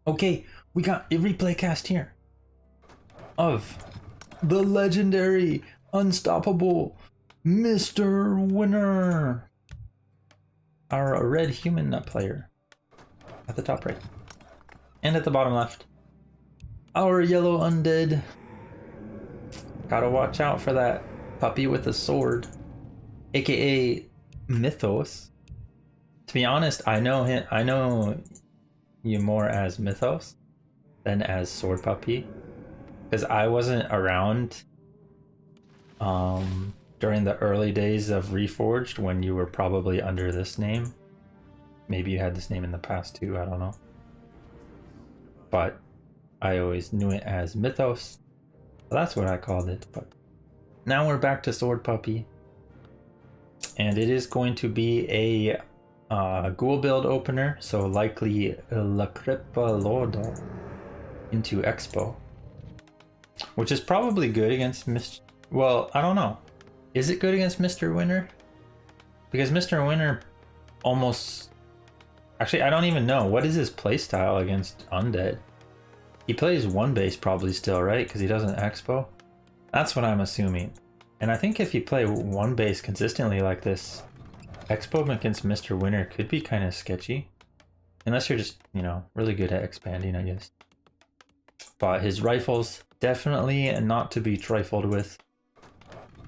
Okay, we got a replay cast here of the legendary, unstoppable MisterWinner. Our red human nut player at the top right. And at the bottom left, our yellow undead. Gotta watch out for that puppy with a sword, aka Mythos. To be honest, I know him. I know you more as Mythos than as SwordPuppy, because I wasn't around during the early days of Reforged when you were probably under this name. Maybe you had this name in the past too, I don't know. But I always knew it as Mythos. So that's what I called it. But now we're back to SwordPuppy. And it is going to be a ghoul build opener, so likely La Crepa Lordo into Expo. Which is probably good against well, I don't know. Is it good against MisterWinner? Because MisterWinner almost... Actually, I don't even know. What is his playstyle against Undead? He plays one base probably still, right? Because he doesn't Expo. That's what I'm assuming. And I think if you play one base consistently like this, Expo against MisterWinner could be kind of sketchy. Unless you're just, you know, really good at expanding, I guess. But his rifles, definitely not to be trifled with.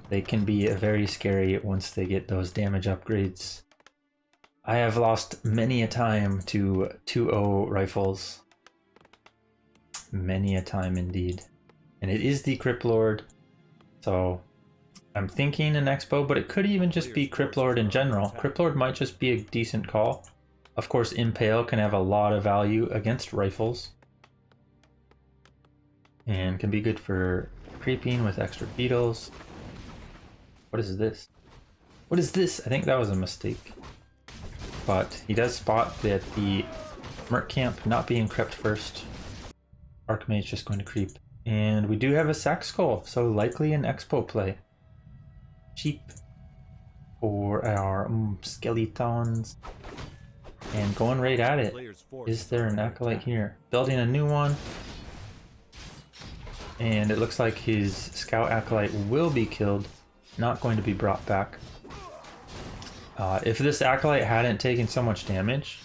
They can be very scary once they get those damage upgrades. I have lost many a time to 2-0 rifles. Many a time indeed. And it is the Crypt Lord. So I'm thinking an Expo, but it could even just be Crypt Lord in general. Crypt Lord might just be a decent call. Of course, Impale can have a lot of value against rifles. And can be good for creeping with extra beetles. What is this? What is this? I think that was a mistake. But he does spot that the Merc Camp not being crept first. Archmage just going to creep. And we do have a Sack Skull, so likely an Expo play. Cheap for our skeletons. And going right at it. Is there an Acolyte here? Building a new one. And it looks like his Scout Acolyte will be killed. Not going to be brought back. If this Acolyte hadn't taken so much damage,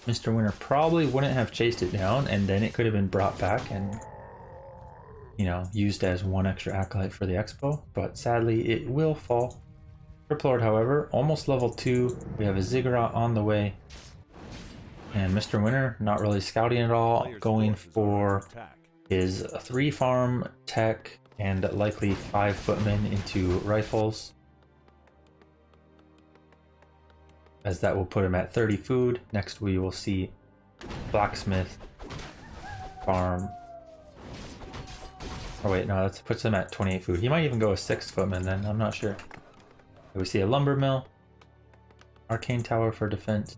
MisterWinner probably wouldn't have chased it down, and then it could have been brought back and, you know, used as one extra Acolyte for the Expo. But sadly, it will fall. Crypt Lord, however, almost level 2. We have a Ziggurat on the way. And MisterWinner not really scouting at all, going for his 3 farm tech and likely 5 footmen into rifles, as that will put him at 30 food. Next we will see blacksmith, farm. Oh wait, no, that puts him at 28 food. He might even go a 6 footman then, I'm not sure. We see a lumber mill, arcane tower for defense.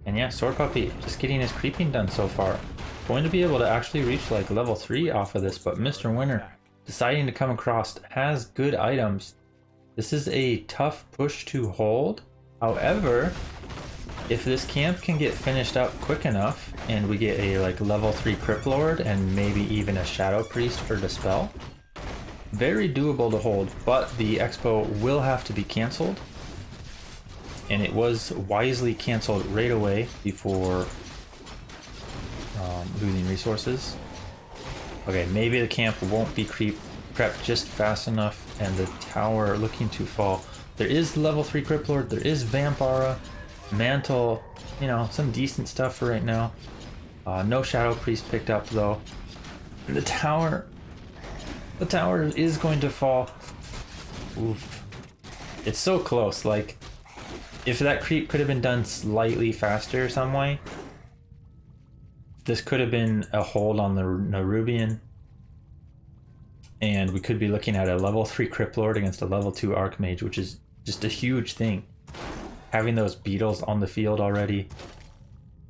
And yeah, SwordPuppy just getting his creeping done so far. Going to be able to actually reach like level 3 off of this, but MisterWinner deciding to come across has good items. This is a tough push to hold. However, if this camp can get finished up quick enough and we get a like level 3 Crypt Lord and maybe even a Shadow Priest for Dispel, very doable to hold, but the Expo will have to be cancelled. And it was wisely cancelled right away before losing resources. Okay, maybe the camp won't be prepped just fast enough, and the tower looking to fall. There is level 3 Crypt Lord, there is Vampara, Mantle, you know, some decent stuff for right now. No Shadow Priest picked up though. The tower is going to fall. Oof. It's so close, like, if that creep could have been done slightly faster some way, this could have been a hold on the Nerubian. And we could be looking at a level 3 Crypt Lord against a level 2 Archmage, which is just a huge thing. Having those beetles on the field already,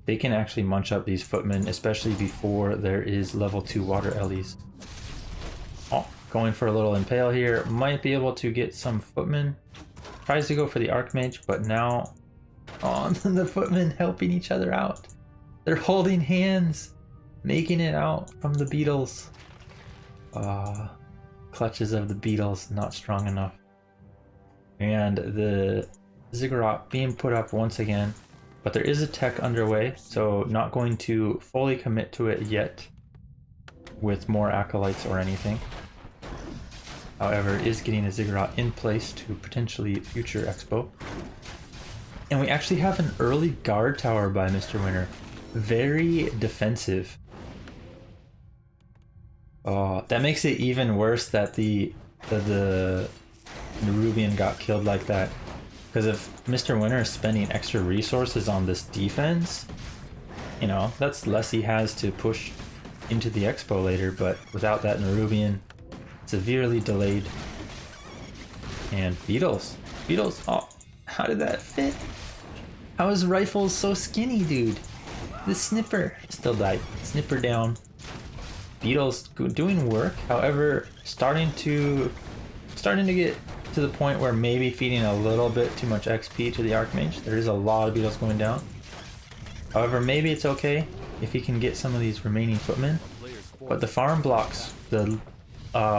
they can actually munch up these footmen, especially before there is level 2 water Ellies. Oh, going for a little impale here. Might be able to get some footmen. Tries to go for the Archmage, but now the footmen helping each other out. They're holding hands, making it out from the beetles. Clutches of the beetles not strong enough. And the ziggurat being put up once again. But there is a tech underway, so not going to fully commit to it yet with more acolytes or anything. However, is getting a ziggurat in place to potentially future expo. And we actually have an early guard tower by MisterWinner. Very defensive. That makes it even worse that the Nerubian got killed like that. Because if MisterWinner is spending extra resources on this defense, you know, that's less he has to push into the expo later, but without that Nerubian, severely delayed. And beetles. Beetles, oh, how did that fit? How is Rifles so skinny, dude? The Snipper still died. Snipper down. Beetles doing work, however, starting to get to the point where maybe feeding a little bit too much XP to the Archmage. There is a lot of beetles going down. However, maybe it's okay if he can get some of these remaining footmen. But the farm blocks, the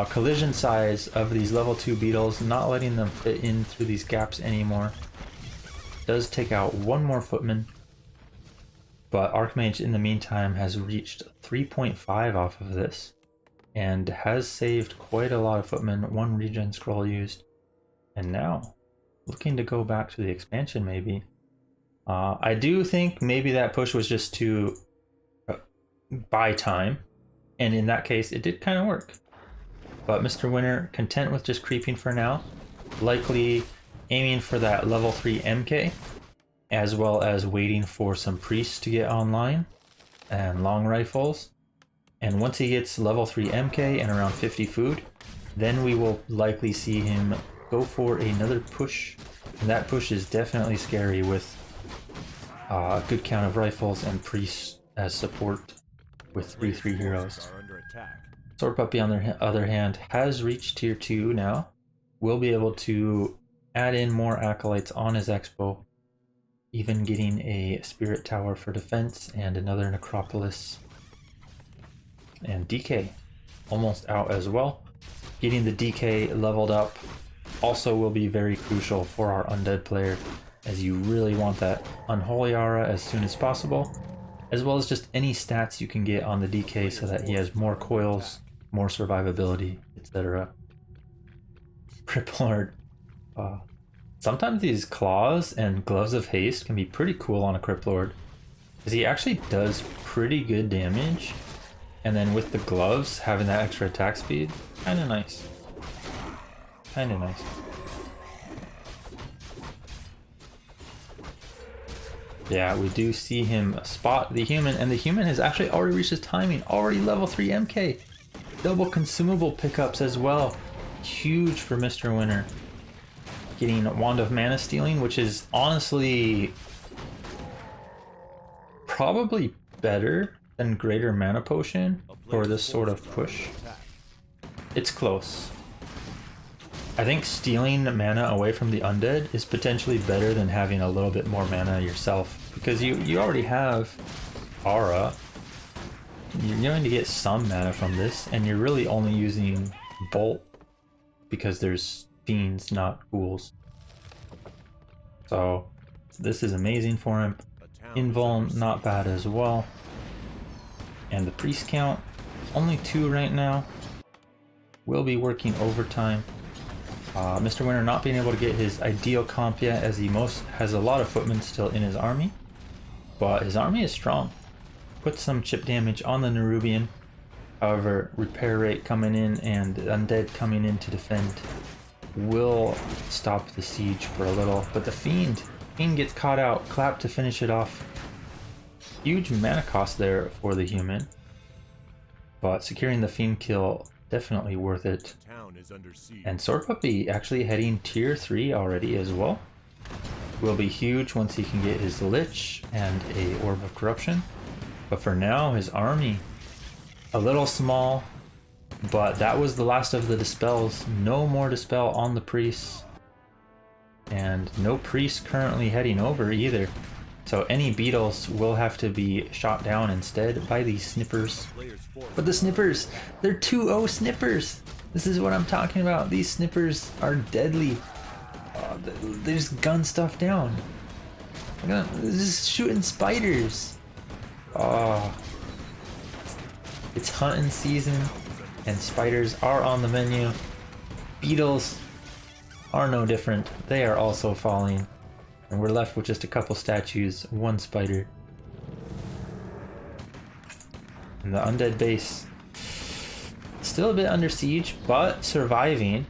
collision size of these level 2 beetles, not letting them fit in through these gaps anymore, does take out one more footman. But Archmage in the meantime has reached 3.5 off of this and has saved quite a lot of footmen, one regen scroll used. And now, looking to go back to the expansion maybe. I do think maybe that push was just to buy time, and in that case it did kind of work. But MisterWinner content with just creeping for now, likely aiming for that level 3 MK, as well as waiting for some priests to get online and long rifles. And once he gets level 3 MK and around 50 food, then we will likely see him go for another push. And that push is definitely scary with a good count of rifles and priests as support with 3/3 heroes. SwordPuppy on the other hand has reached tier 2 now. Will be able to add in more acolytes on his expo, even getting a spirit tower for defense and another necropolis. And DK almost out as well. Getting the DK leveled up also will be very crucial for our undead player, as you really want that unholy aura as soon as possible, as well as just any stats you can get on the DK so that he has more coils, more survivability, etc. Criplord. Sometimes these claws and gloves of haste can be pretty cool on a Criplord, because he actually does pretty good damage, and then with the gloves having that extra attack speed, kinda nice. Kinda nice. Yeah, we do see him spot the human, and the human has actually already reached his timing, already level 3 MK. Double consumable pickups as well. Huge for MisterWinner. Getting Wand of Mana Stealing, which is honestly probably better than Greater Mana Potion for this sort of push. It's close. I think stealing mana away from the undead is potentially better than having a little bit more mana yourself, because you already have aura. You're going to get some mana from this, and you're really only using bolt because there's fiends, not ghouls. So this is amazing for him. Invuln, not bad as well. And the priest count, only 2 right now. Will be working overtime. MisterWinner not being able to get his ideal comp yet, as he has a lot of footmen still in his army. But his army is strong. Puts some chip damage on the Nerubian. However, repair rate coming in and Undead coming in to defend will stop the siege for a little. But the Fiend gets caught out. Clap to finish it off. Huge mana cost there for the human. But securing the Fiend kill, definitely worth it. And SwordPuppy actually heading tier 3 already as well. Will be huge once he can get his Lich and a Orb of Corruption. But for now, his army, a little small, but that was the last of the dispels. No more dispel on the priests. And no priest currently heading over either. So any beetles will have to be shot down instead by these snippers. But the snippers, they're 2-0 snippers. This is what I'm talking about. These snippers are deadly. They just gun stuff down. They're just shooting spiders. Oh, it's hunting season and spiders are on the menu. Beetles are no different. They are also falling. And we're left with just a couple statues, one spider. And the undead base, still a bit under siege, but surviving.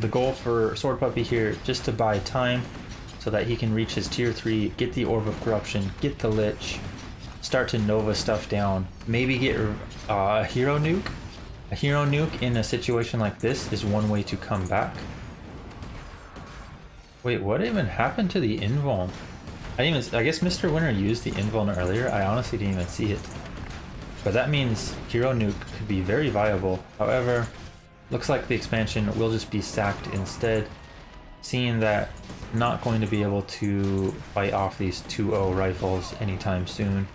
The goal for SwordPuppy here, just to buy time so that he can reach his tier 3, get the Orb of Corruption, get the Lich, start to Nova stuff down, maybe get a hero nuke. A hero nuke in a situation like this is one way to come back. Wait, what even happened to the invuln? I guess MisterWinner used the invuln earlier. I honestly didn't even see it. But that means hero nuke could be very viable. However, looks like the expansion will just be sacked instead. Seeing that not going to be able to fight off these 2-0 rifles anytime soon.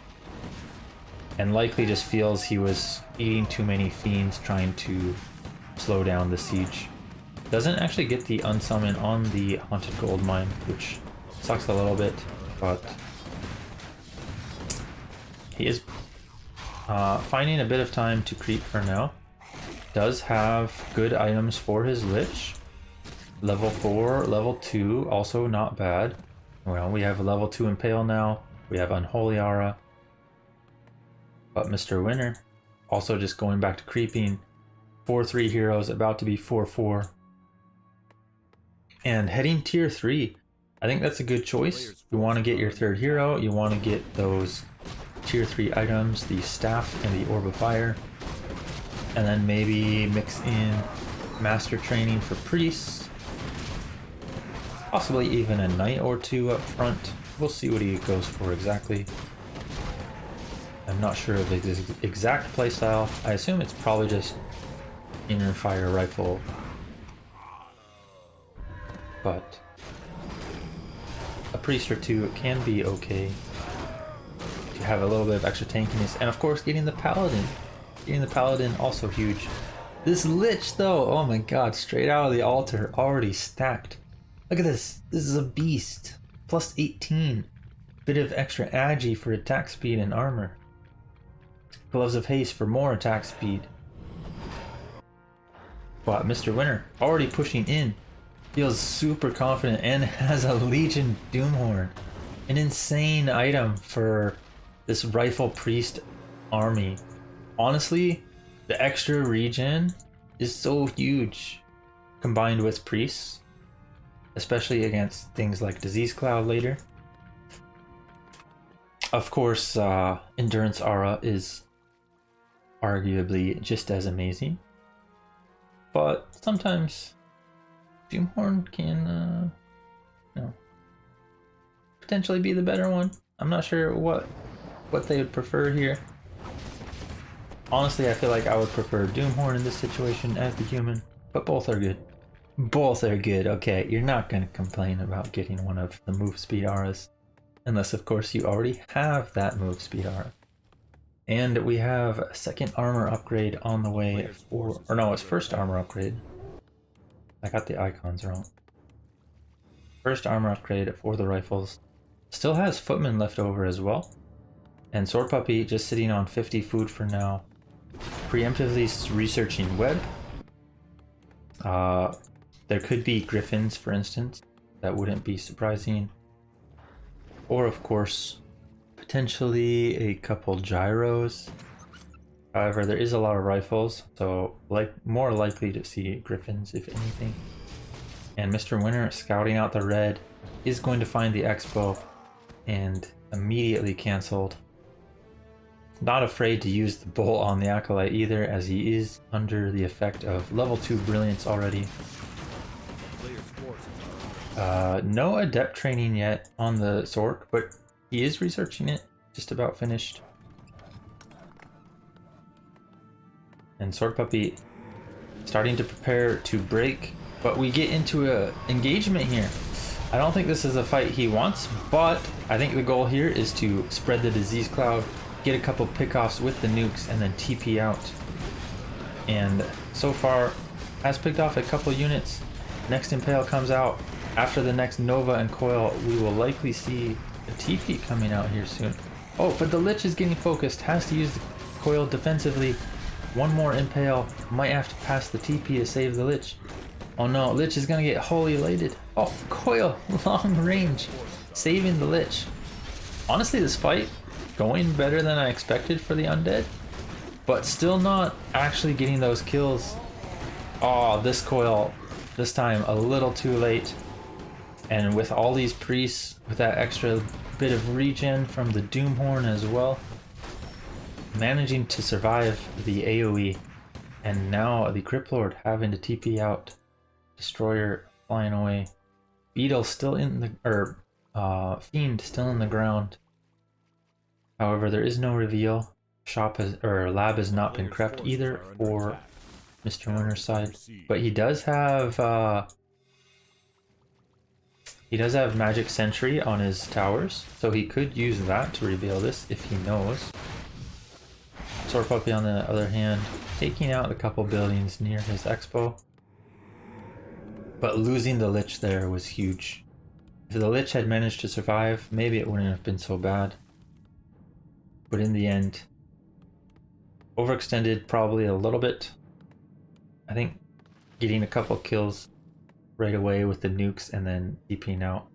And likely just feels he was eating too many fiends trying to slow down the siege. Doesn't actually get the unsummon on the Haunted Gold Mine, which sucks a little bit, but he is finding a bit of time to creep for now. Does have good items for his Lich. Level 4, level 2, also not bad. Well, we have a level 2 Impale now. We have Unholy Aura. But MisterWinner also just going back to creeping. 4-3 heroes, about to be 4-4. And heading tier 3, I think that's a good choice. You want to get your third hero, you want to get those tier 3 items, the staff and the Orb of Fire. And then maybe mix in master training for priests. Possibly even a knight or two up front. We'll see what he goes for exactly. I'm not sure of the exact playstyle. I assume it's probably just inner fire rifle. But a priest or two can be okay to have a little bit of extra tankiness. And of course getting the paladin. Getting the paladin also huge. This Lich though, oh my god, straight out of the altar, already stacked. Look at this, this is a beast. Plus 18. Bit of extra agi for attack speed and armor. Gloves of Haste for more attack speed. But MisterWinner already pushing in. Feels super confident and has a Legion Doomhorn. An insane item for this Rifle Priest army. Honestly, the extra regen is so huge combined with priests, especially against things like Disease Cloud later. Of course, Endurance Aura is arguably just as amazing, but sometimes Doomhorn can potentially be the better one. I'm not sure what they would prefer here. Honestly, I feel like I would prefer Doomhorn in this situation as the human, but both are good. Both are good. Okay, you're not going to complain about getting one of the move speed auras, unless of course you already have that move speed aura. And we have a second armor upgrade on the way, or no, it's first armor upgrade. I got the icons wrong. First armor upgrade for the rifles. Still has footmen left over as well. And SwordPuppy just sitting on 50 food for now. Preemptively researching web. There could be griffins, for instance. That wouldn't be surprising. Or of course, potentially a couple gyros. However, there is a lot of rifles, so more likely to see griffins if anything. And MisterWinner scouting out the red is going to find the expo and immediately cancelled. Not afraid to use the bolt on the Acolyte either, as he is under the effect of level 2 brilliance already. No adept training yet on the sword, but he is researching it. Just about finished. And SwordPuppy starting to prepare to break, but we get into a engagement here. I don't think this is a fight he wants, but I think the goal here is to spread the disease cloud, get a couple pickoffs with the nukes, and then TP out. And so far, has picked off a couple units. Next Impale comes out. After the next Nova and Coil, we will likely see a TP coming out here soon. Oh, but the Lich is getting focused. Has to use the Coil defensively. One more Impale. Might have to pass the TP to save the Lich. Oh no, Lich is gonna get holy elated. Oh, Coil, long range, saving the Lich. Honestly, this fight going better than I expected for the Undead, but still not actually getting those kills. Oh, this Coil, this time a little too late. And with all these priests, with that extra bit of regen from the Doomhorn as well, managing to survive the AoE, and now the Cryptlord having to TP out, Destroyer flying away, Beetle still in the, Fiend still in the ground. However, there is no reveal. Shop has, or lab has not been crept either for MisterWinner's side, but he does have Magic Sentry on his towers, so he could use that to reveal this if he knows. SwordPuppy on the other hand, taking out a couple buildings near his expo, but losing the Lich there was huge. If the Lich had managed to survive, maybe it wouldn't have been so bad. But in the end, overextended probably a little bit. I think getting a couple kills right away with the nukes and then TPing out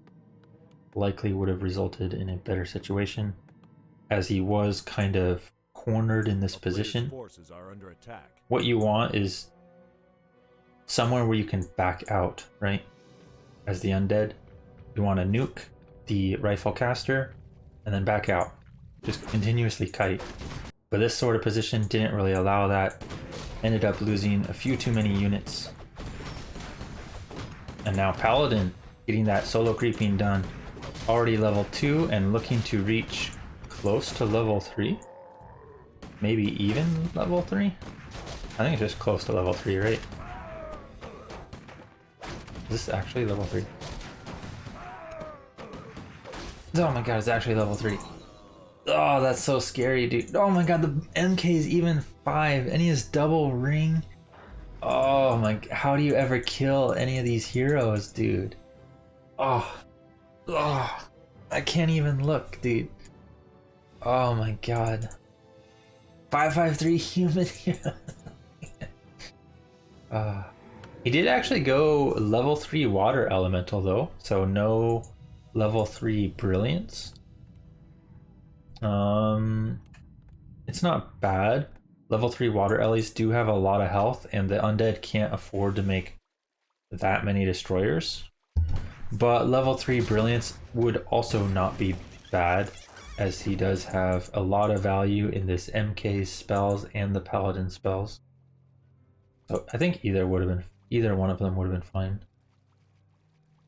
likely would have resulted in a better situation, as he was kind of cornered in this position. What you want is somewhere where you can back out, right? As the Undead, you want to nuke the rifle caster and then back out. Just continuously kite. But this sort of position didn't really allow that. Ended up losing a few too many units. And now Paladin getting that solo creeping done. Already level 2 and looking to reach close to level 3. Maybe even level 3? I think it's just close to level 3, right? Is this actually level 3? Oh my god, it's actually level 3. Oh, that's so scary, dude. Oh my god, the MK is even 5 and he has double ring. Oh my, how do you ever kill any of these heroes, dude? Oh, I can't even look, dude. Oh my god. 553 human hero. He did actually go level 3 water elemental though, so no level 3 brilliance. It's not bad. Level 3 water ellies do have a lot of health, and the Undead can't afford to make that many destroyers. But level 3 brilliance would also not be bad, as he does have a lot of value in this MK spells and the Paladin spells. So I think either one of them would have been fine.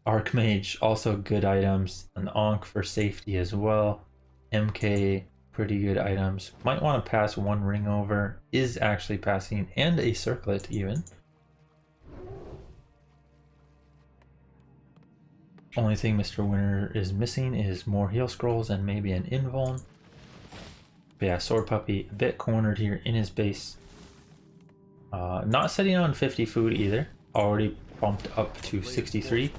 Archmage, also good items. An Ankh for safety as well. MK, pretty good items. Might want to pass one ring over. Is actually passing, and a circlet even. Only thing MisterWinner is missing is more heal scrolls and maybe an invuln. But yeah, SwordPuppy a bit cornered here in his base. Not sitting on 50 food either. Already bumped up to 63.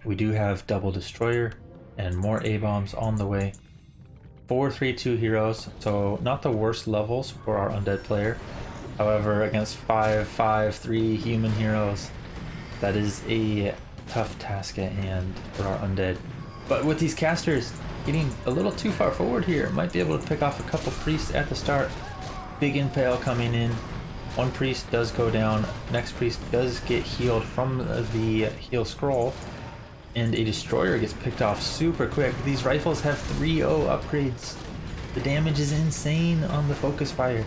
We do have double destroyer and more A-bombs on the way. 4-3-2 heroes, so not the worst levels for our Undead player. However, against 5-5-3 human heroes, that is a tough task at hand for our Undead. But with these casters getting a little too far forward here, might be able to pick off a couple priests at the start. Big impale coming in. One priest does go down. Next priest does get healed from the heal scroll. And a destroyer gets picked off super quick. These rifles have 3-0 upgrades. The damage is insane on the focus fire.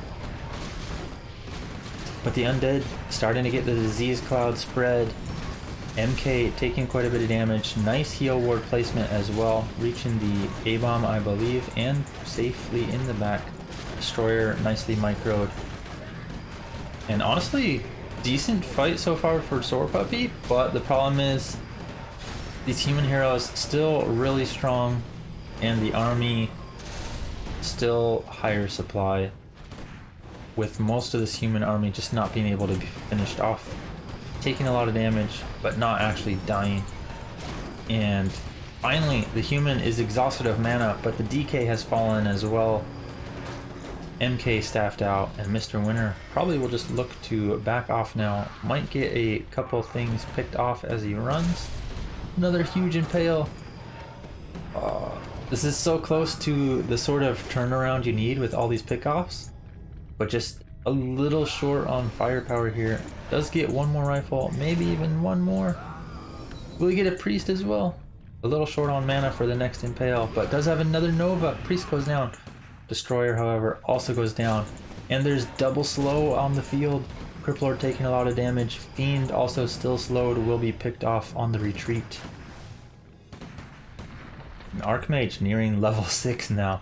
But the Undead starting to get the disease cloud spread. MK taking quite a bit of damage. Nice heal ward placement as well. Reaching the A-bomb, I believe, and safely in the back. Destroyer nicely microed. And honestly, decent fight so far for SwordPuppy, but the problem is These human heroes still really strong, and the army still higher supply, with most of this human army just not being able to be finished off, taking a lot of damage but not actually dying. And finally the human is exhausted of mana, but the DK has fallen as well. MK staffed out, and MisterWinner probably will just look to back off now. Might get a couple things picked off as he runs. Another huge impale. This is so close to the sort of turnaround you need with all these pickoffs, but just a little short on firepower here. Does get one more rifle, maybe even one more. Will he get a priest as well? A little short on mana for the next impale, but does have another Nova. Priest goes down. Destroyer, however, also goes down. And there's double slow on the field. Criplord taking a lot of damage. Fiend also still slowed, will be picked off on the retreat. An Archmage nearing level 6 now.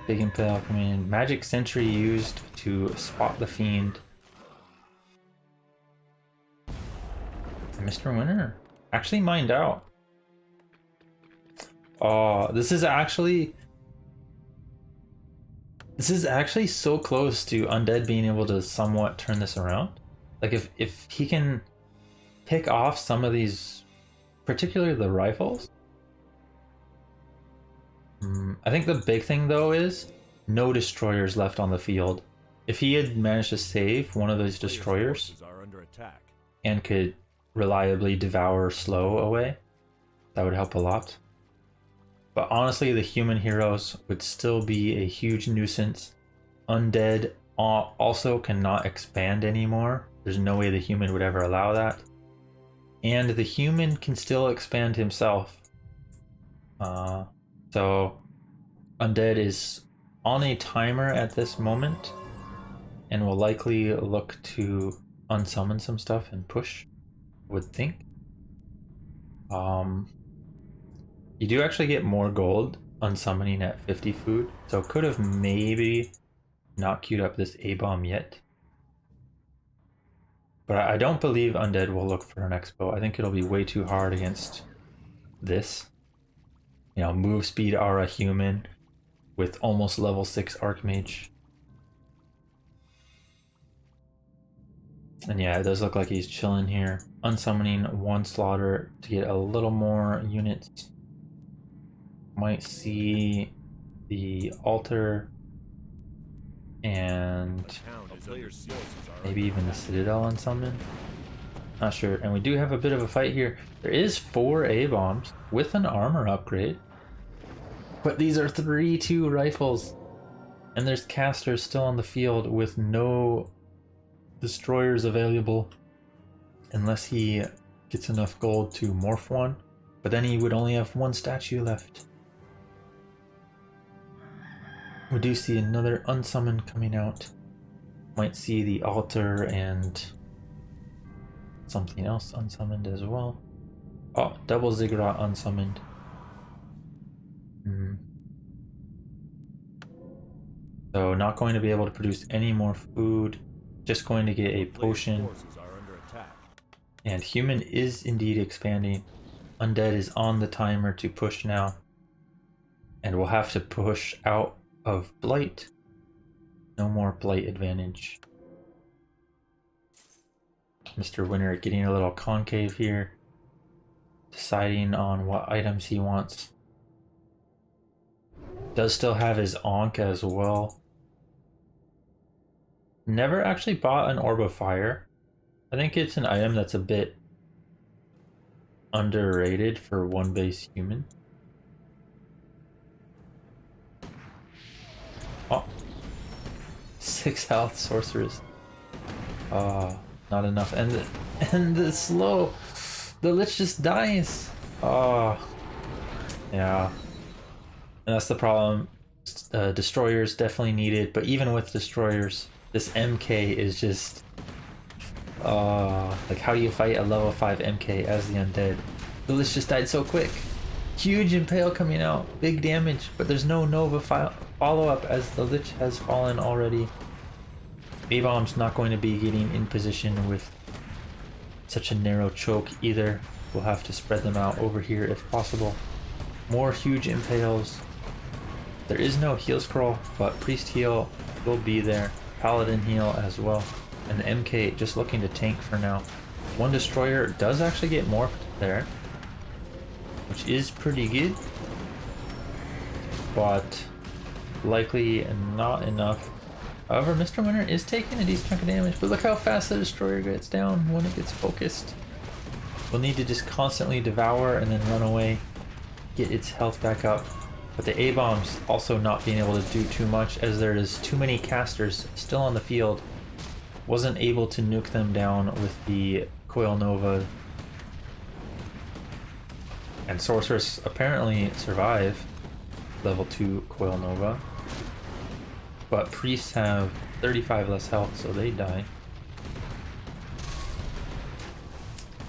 Big impale coming in. Magic Sentry used to spot the Fiend. MisterWinner actually mined out. This is actually so close to Undead being able to somewhat turn this around. Like if he can pick off some of these, particularly the rifles. I think the big thing though is no destroyers left on the field. If he had managed to save one of those destroyers and could reliably devour slow away, that would help a lot. But honestly, the human heroes would still be a huge nuisance. Undead also cannot expand anymore. There's no way the human would ever allow that. And the human can still expand himself. So Undead is on a timer at this moment and will likely look to unsummon some stuff and push, I would think. You do actually get more gold unsummoning at 50 food, so could have maybe not queued up this A-bomb yet. But I don't believe Undead will look for an expo. I think it'll be way too hard against this. You know, move speed aura human with almost level 6 Archmage. And yeah, it does look like he's chilling here. Unsummoning one slaughter to get a little more units. Might see the altar and maybe even the citadel unsummoned. Not sure. And we do have a bit of a fight here. There is 4 A-bombs with an armor upgrade, but these are 3-2 rifles, and there's casters still on the field with no destroyers available unless he gets enough gold to morph one, but then he would only have 1 statue left. We do see another unsummoned coming out. Might see the altar and something else unsummoned as well. Oh, double ziggurat unsummoned. So not going to be able to produce any more food. Just going to get a potion. And human is indeed expanding. Undead is on the timer to push now. And we'll have to push out of blight. No more blight advantage. MisterWinner getting a little concave here, deciding on what items he wants. Does still have his Ankh as well. Never actually bought an Orb of Fire. I think it's an item that's a bit underrated for one base human. Oh, 6 health sorceress. Not enough. And the slow. The Lich just dies. Yeah. And that's the problem. Destroyers definitely needed, but even with destroyers, this MK is just like how you fight a level 5 MK as the Undead. The Lich just died so quick. Huge impale coming out, big damage, but there's no Nova follow-up as the Lich has fallen already. A-bomb's not going to be getting in position with such a narrow choke either. We'll have to spread them out over here if possible. More huge impales. There is no heal scroll, but priest heal will be there. Paladin heal as well. And the MK just looking to tank for now. One destroyer does actually get morphed there, which is pretty good, but likely not enough. However, MisterWinner is taking a decent chunk of damage, but look how fast the destroyer gets down when it gets focused. We'll need to just constantly devour and then run away, get its health back up. But the A-bombs also not being able to do too much as there is too many casters still on the field. Wasn't able to nuke them down with the Coil Nova. And Sorceress apparently survive level 2 Coil Nova. But Priests have 35 less health, so they die.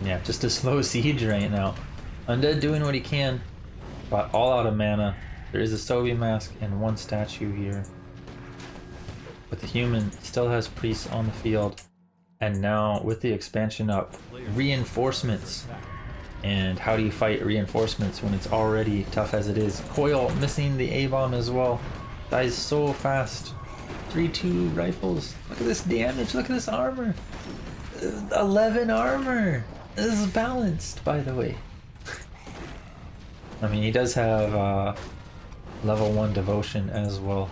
Yeah, just a slow siege right now. Undead doing what he can, but all out of mana. There is a Soviet mask and one statue here. But the human still has priests on the field. And now with the expansion up, reinforcements. And how do you fight reinforcements when it's already tough as it is? Coil missing the A-bomb as well. Dies so fast. 3-2 rifles. Look at this damage. Look at this armor. 11 armor. This is balanced, by the way. I mean, he does have level 1 devotion as well.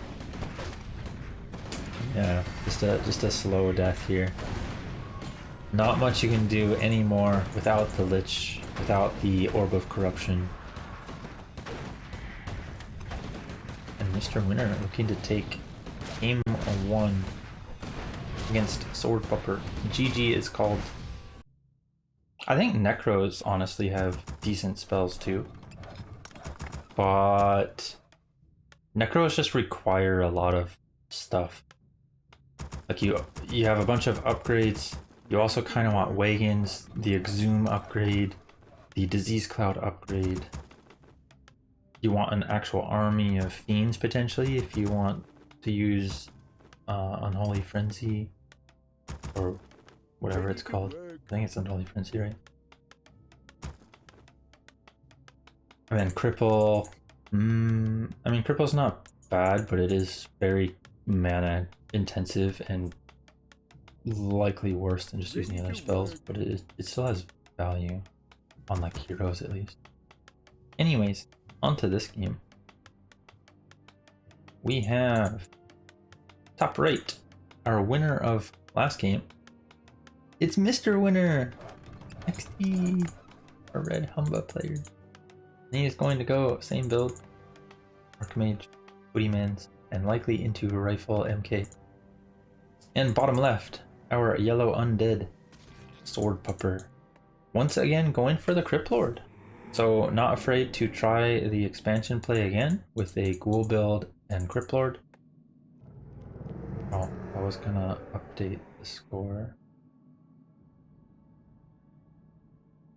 Yeah, just a slow death here. Not much you can do anymore without the Lich, without the Orb of Corruption. And MisterWinner looking to take game 1 against SwordPuppy. GG is called. I think Necros honestly have decent spells too. But Necros just require a lot of stuff. Like you have a bunch of upgrades. You also kind of want wagons, the Exhume upgrade, the Disease Cloud upgrade. You want an actual army of fiends potentially if you want to use Unholy Frenzy or whatever it's called. I think it's Unholy Frenzy, right? And then Cripple. I mean, Cripple's not bad, but it is very mana intensive and likely worse than just using the other spells, but it still has value on like heroes at least. Anyways, onto this game. We have top right, our winner of last game. It's MisterWinner XT, our red Humba player. And he is going to go same build, Archmage, Bootymans, and likely into a rifle MK. And bottom left, our yellow undead SwordPuppy. Once again going for the Crypt Lord. So not afraid to try the expansion play again with a ghoul build and Crypt Lord. Oh, I was gonna update the score.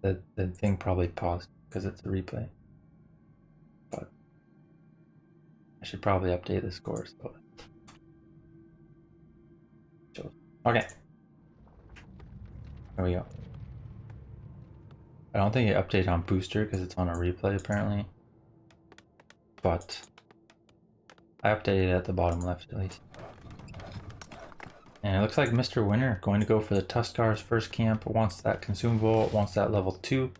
The thing probably paused because it's a replay. But I should probably update the score. So okay. There we go. I don't think it updated on booster because it's on a replay apparently. But I updated it at the bottom left at least. And it looks like MisterWinner going to go for the Tuskar's first camp, wants that consumable, wants that level 2.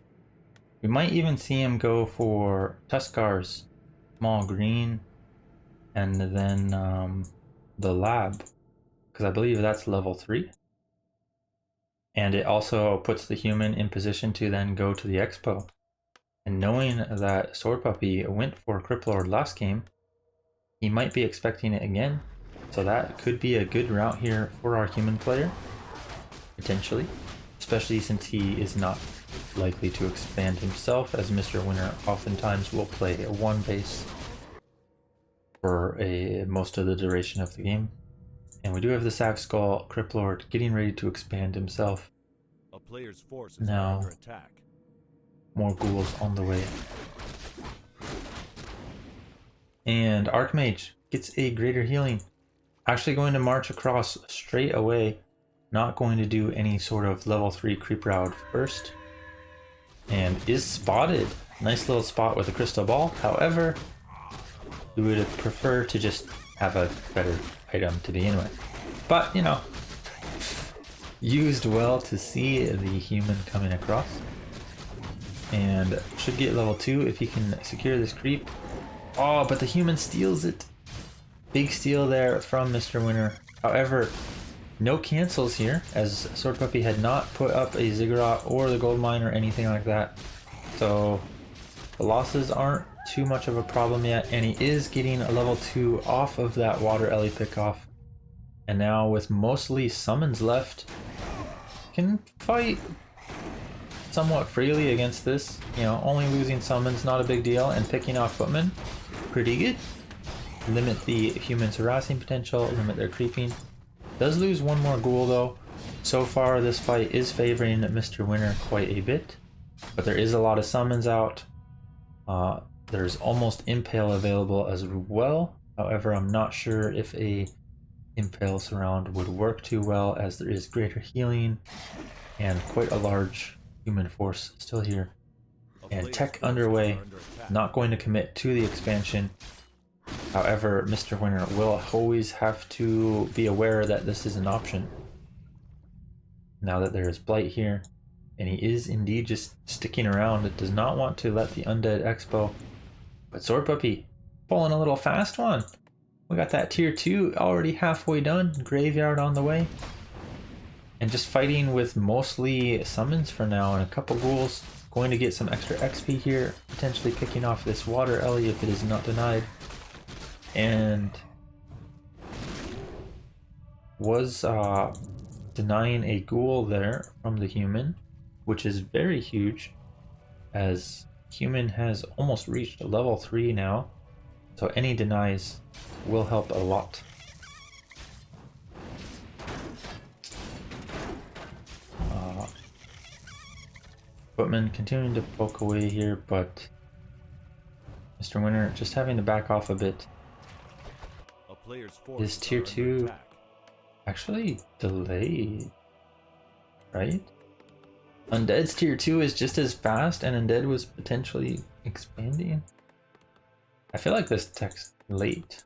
We might even see him go for Tuskar's small green and then the lab, because I believe that's level 3. And it also puts the human in position to then go to the expo. And knowing that SwordPuppy went for Crypt Lord last game, he might be expecting it again. So that could be a good route here for our human player, potentially. Especially since he is not likely to expand himself, as MisterWinner oftentimes will play a 1 base for most of the duration of the game. And we do have the Sack Skull Crypt Lord getting ready to expand himself. A player's force is now under attack. More ghouls on the way. And Archmage gets a greater healing. Actually going to march across straight away. not going to do any sort of level 3 creep route first, and is spotted. Nice little spot with a crystal ball. However, we would prefer to just have a better item to begin with. But, you know, used well to see the human coming across. And should get level 2 if he can secure this creep. Oh, but the human steals it. Big steal there from MisterWinner. However, no cancels here, as SwordPuppy had not put up a ziggurat or the gold mine or anything like that. So the losses aren't too much of a problem yet, and he is getting a level 2 off of that water ellie pickoff. And now with mostly summons left, can fight somewhat freely against this. You know, only losing summons, not a big deal, and picking off footmen, pretty good. Limit the human's harassing potential, limit their creeping. Does lose one more ghoul though. So far this fight is favoring MisterWinner quite a bit, but there is a lot of summons out. There's almost impale available as well. However, I'm not sure if a impale surround would work too well, as there is greater healing and quite a large human force still here. And tech underway, not going to commit to the expansion. However, MisterWinner will always have to be aware that this is an option. Now that there is Blight here, and he is indeed just sticking around, it does not want to let the Undead Expo. But SwordPuppy, pulling a little fast one. We got that tier 2 already halfway done, graveyard on the way. And just fighting with mostly summons for now and a couple ghouls. Going to get some extra XP here, potentially picking off this water ellie if it is not denied. And was denying a ghoul there from the human, which is very huge, as human has almost reached level 3 now, so any denies will help a lot. Footman continuing to poke away here, but MisterWinner just having to back off a bit. Is tier 2 actually delayed, right? Undead's tier 2 is just as fast, and Undead was potentially expanding. I feel like this tech's late,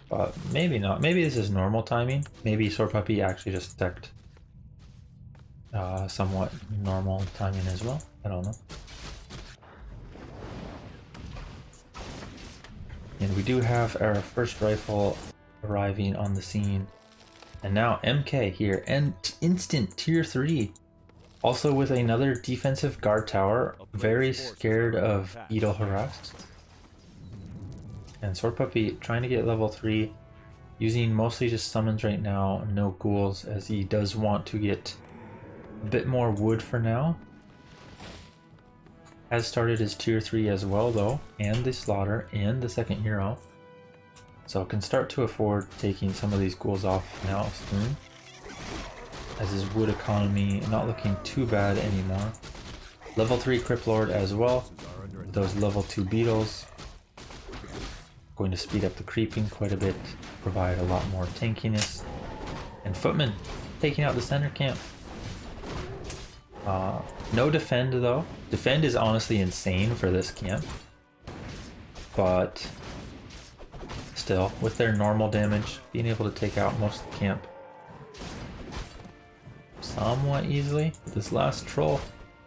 but maybe not. Maybe this is normal timing. Maybe SwordPuppy actually just teched somewhat normal timing as well. I don't know. And we do have our first rifle arriving on the scene. And now MK here, and instant tier 3. Also with another defensive guard tower, very scared of beetle harass. And SwordPuppy trying to get level 3, using mostly just summons right now, no ghouls, as he does want to get a bit more wood for now. Has started his tier 3 as well though, and the slaughter and the second hero. So can start to afford taking some of these ghouls off now soon, as his wood economy not looking too bad anymore. Level 3 Crypt Lord as well, those level 2 beetles. Going to speed up the creeping quite a bit, provide a lot more tankiness. And Footman taking out the center camp. No defend though. Defend is honestly insane for this camp, but still, with their normal damage, being able to take out most of the camp somewhat easily. This last troll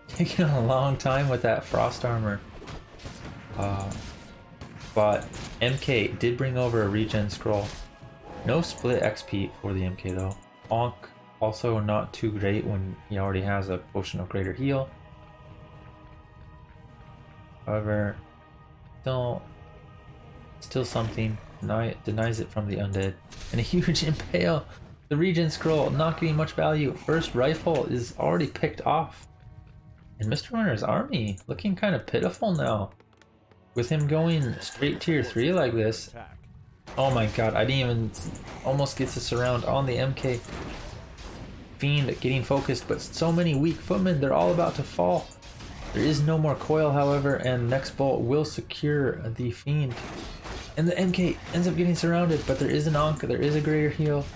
taking a long time with that frost armor. But MK did bring over a regen scroll. No split XP for the MK though. Onk also not too great when he already has a potion of greater heal. However, still something. Denies it from the Undead. And a huge impale. The regen scroll not getting much value. First rifle is already picked off. And MisterWinner's army looking kind of pitiful now. With him going straight tier 3 like this. Oh my god, I didn't even almost get to surround on the MK. Fiend getting focused, but so many weak footmen, they're all about to fall. There is no more coil, however, and next bolt will secure the Fiend. And the MK ends up getting surrounded, but there is an Ankh, there is a greater heal.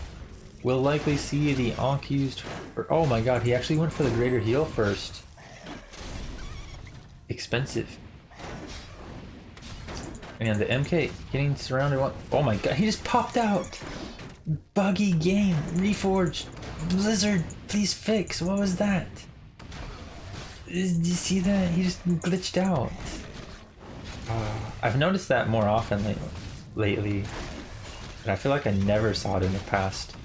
We'll likely see the Ankh used for... Oh my god, he actually went for the greater heal first. Expensive. And the MK getting surrounded. Oh my god, he just popped out. Buggy game. Reforged. Blizzard, please fix. What was that? Did you see that? He just glitched out. I've noticed that more often lately. And I feel like I never saw it in the past.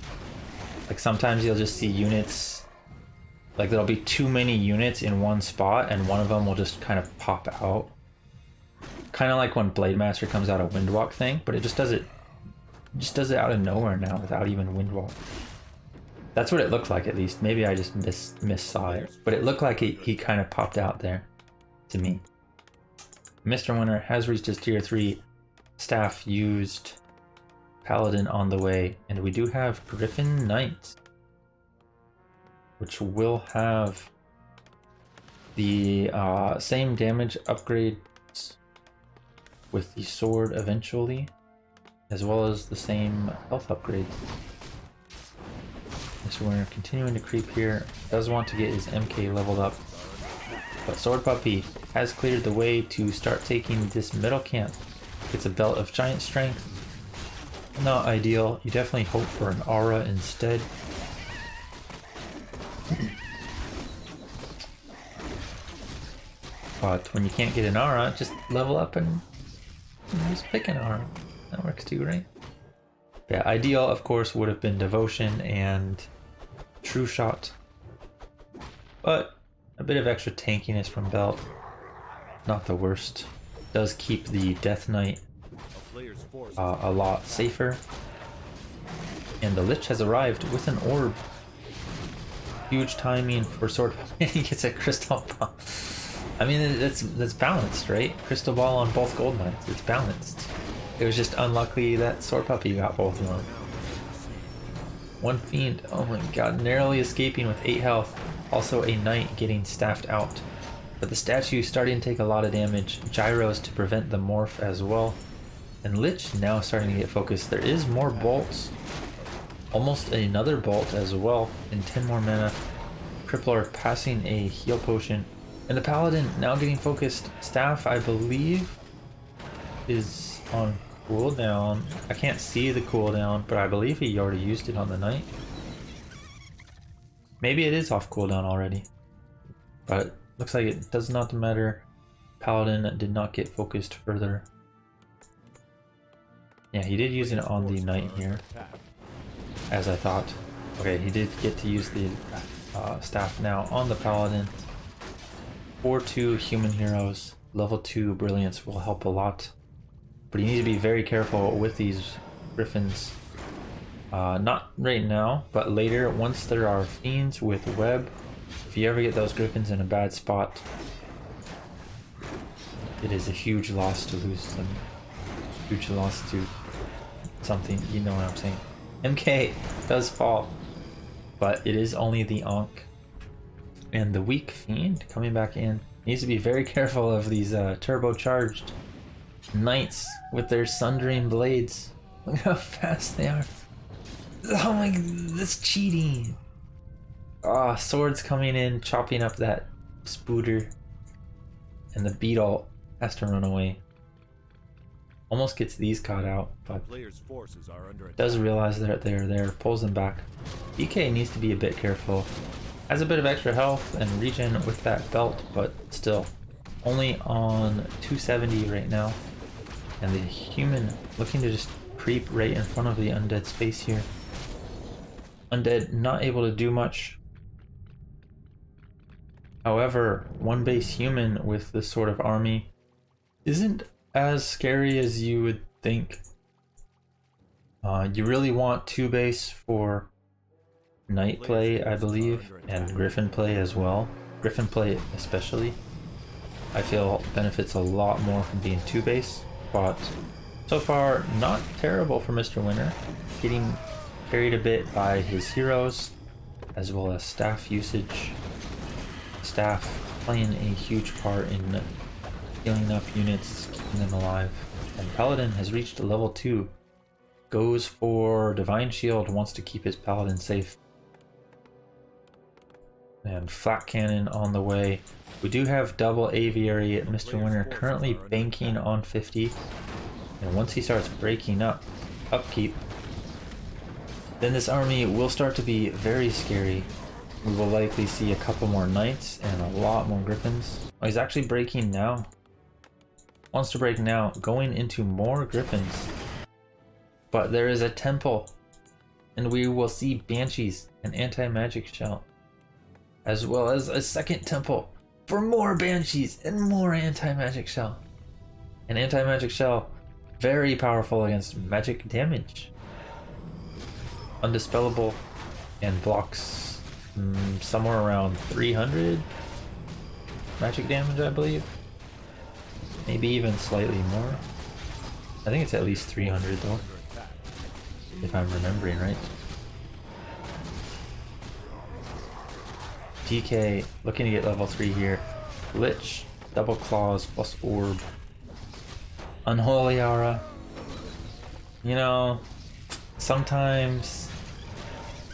Like sometimes you'll just see units, like there'll be too many units in one spot and one of them will just kind of pop out. Kind of like when Blade Master comes out of Windwalk thing, but it just does it out of nowhere now without even Windwalk. That's what it looked like, at least. Maybe I just saw it, but it looked like he kind of popped out there to me. MisterWinner has reached his tier 3 staff used. Paladin on the way, and we do have Griffin Knight, which will have the same damage upgrades with the sword eventually, as well as the same health upgrades. MisterWinner continuing to creep here, does want to get his MK leveled up, but SwordPuppy has cleared the way to start taking this middle camp. It's a belt of giant strength. Not ideal. You definitely hope for an aura instead. But when you can't get an aura, just level up and just pick an aura. That works too, right? Yeah, ideal of course would have been devotion and true shot. But a bit of extra tankiness from belt. Not the worst. Does keep the Death Knight a lot safer. And the Lich has arrived with an orb. Huge timing for SwordPuppy. He gets a crystal ball. I mean, that's balanced, right? Crystal ball on both gold knights. It's balanced. It was just unlucky that SwordPuppy got both of them. One fiend. Oh my god, narrowly escaping with 8 health. Also a knight getting staffed out. But the statue starting to take a lot of damage. Gyros to prevent the morph as well. And Lich now starting to get focused. There is more bolts. Almost another bolt as well. And 10 more mana. Crippler passing a heal potion. And the Paladin now getting focused. Staff, I believe, is on cooldown. I can't see the cooldown, but I believe he already used it on the Knight. Maybe it is off cooldown already. But looks like it does not matter. Paladin did not get focused further. Yeah, he did use it on the Knight here, as I thought. Okay, he did get to use the staff now on the Paladin. 4-2 human heroes, level 2 brilliance will help a lot. But you need to be very careful with these griffins. Not right now, but later, once there are fiends with web, if you ever get those griffins in a bad spot, it is a huge loss to lose them. Huge loss to something, you know what I'm saying. MK does fall, but it is only the Ankh. And the weak fiend coming back in needs to be very careful of these turbocharged knights with their sundering blades. Look how fast they are. Oh my, that's cheating. Ah, swords coming in, chopping up that spooter. And the beetle has to run away. Almost gets these caught out, but does realize that they're there, pulls them back. DK needs to be a bit careful. Has a bit of extra health and regen with that belt, but still. Only on 270 right now. And the human looking to just creep right in front of the Undead space here. Undead not able to do much. However, one base human with this sort of army isn't as scary as you would think. You really want 2 base for Knight play, I believe, and Griffin play as well. Griffin play especially, I feel benefits a lot more from being 2 base, but so far not terrible for MisterWinner. Getting carried a bit by his heroes, as well as staff usage. Staff playing a huge part in healing up units, keeping them alive. And Paladin has reached level 2. goes for Divine Shield, wants to keep his Paladin safe. And Flat Cannon on the way. We do have double Aviary at MisterWinner, currently banking on 50. And once he starts breaking up upkeep, then this army will start to be very scary. We will likely see a couple more Knights and a lot more Griffins. Oh, he's actually breaking now. Wants to break now, going into more Griffins. But there is a temple, and we will see Banshees and Anti-Magic Shell, as well as a second temple for more Banshees and more Anti-Magic Shell. And Anti-Magic Shell, very powerful against magic damage. Undispellable and blocks somewhere around 300 magic damage, I believe. Maybe even slightly more. I think it's at least 300 though, if I'm remembering right. DK looking to get level 3 here. Lich, double claws plus orb. Unholy Aura. You know, sometimes